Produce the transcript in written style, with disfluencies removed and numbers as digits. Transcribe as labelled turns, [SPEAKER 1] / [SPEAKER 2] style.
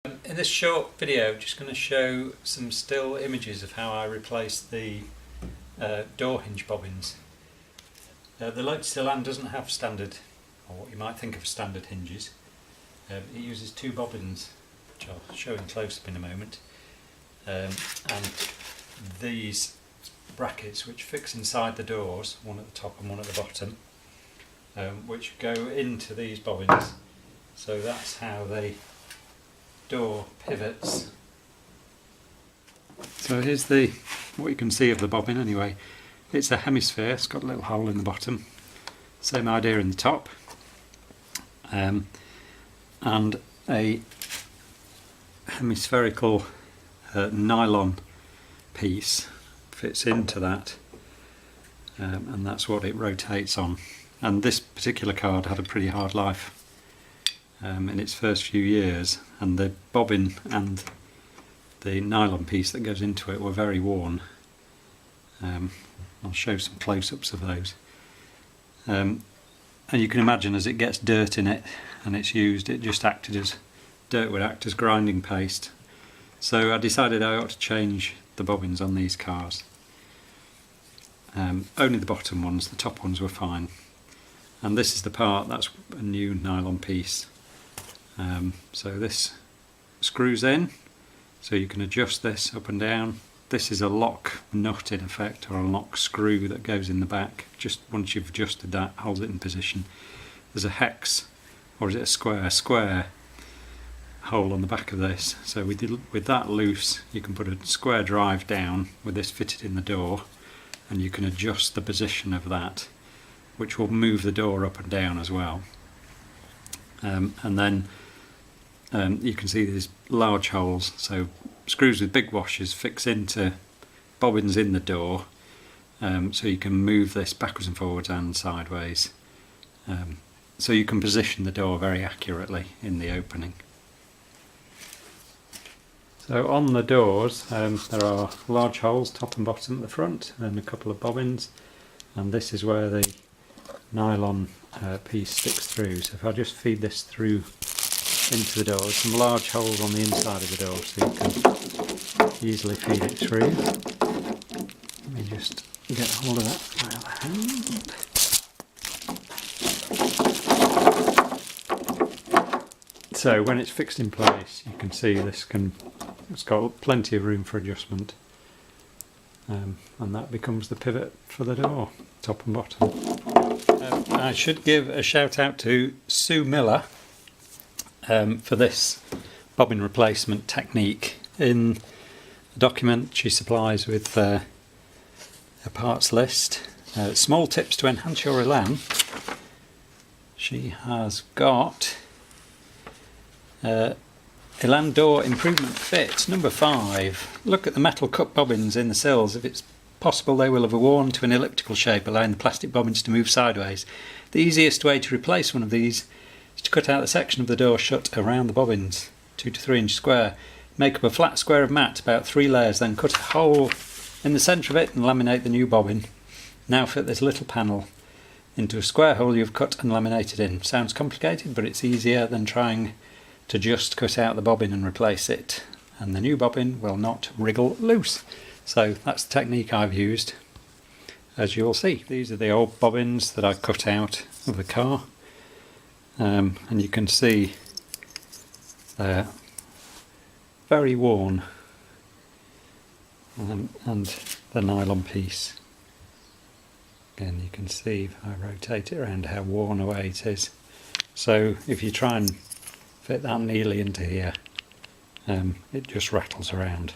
[SPEAKER 1] In this short video, I'm just going to show some still images of how I replaced the door hinge bobbins. The Lotus Elan doesn't have standard, or what you might think of standard hinges. It uses two bobbins, which I'll show in close up in a moment, and these brackets which fix inside the doors, one at the top and one at the bottom, which go into these bobbins. So that's how the door pivots. So here's what you can see of the bobbin anyway. It's a hemisphere, it's got a little hole in the bottom, same idea in the top, and a hemispherical nylon piece fits into that, and that's what it rotates on. And this particular card had a pretty hard life in its first few years, and the bobbin and the nylon piece that goes into it were very worn. I'll show some close-ups of those. And you can imagine as it gets dirt in it and it's used, it just acted as dirt would act as grinding paste. So I decided I ought to change the bobbins on these cars. Only the bottom ones, the top ones were fine. And this is the part, that's a new nylon piece. So this screws in, so you can adjust this up and down. This is a lock nut in effect, or a lock screw that goes in the back. Just once you've adjusted that, holds it in position. There's a hex, or is it a square hole on the back of this. So with that loose, you can put a square drive down with this fitted in the door, and you can adjust the position of that, which will move the door up and down as well. And then you can see these large holes, so screws with big washers fix into bobbins in the door, so you can move this backwards and forwards and sideways, so you can position the door very accurately in the opening. So on the doors there are large holes, top and bottom at the front, and a couple of bobbins, and this is where the nylon piece sticks through. So if I just feed this through into the door, there's some large holes on the inside of the door, so you can easily feed it through. Let me just get hold of that with my other hand. So when it's fixed in place, you can see it's got plenty of room for adjustment, and that becomes the pivot for the door, top and bottom. I should give a shout out to Sue Miller for this bobbin replacement technique. In the document she supplies with a parts list, small tips to enhance your Elan, she has got Elan door improvement fit number 5. Look at the metal cut bobbins in the sills. If it's possible, they will have worn to an elliptical shape, allowing the plastic bobbins to move sideways. The easiest way to replace one of these is to cut out the section of the door shut around the bobbins, 2 to 3 inch square. Make up a flat square of mat, about 3 layers, then cut a hole in the centre of it and laminate the new bobbin. Now fit this little panel into a square hole you've cut and laminated in. Sounds complicated, but it's easier than trying to just cut out the bobbin and replace it, and the new bobbin will not wriggle loose. So that's the technique I've used, as you'll see. These are the old bobbins that I cut out of the car, and you can see they're very worn, and the nylon piece, again you can see if I rotate it around how worn away it is. So if you try and fit that neatly into here, it just rattles around.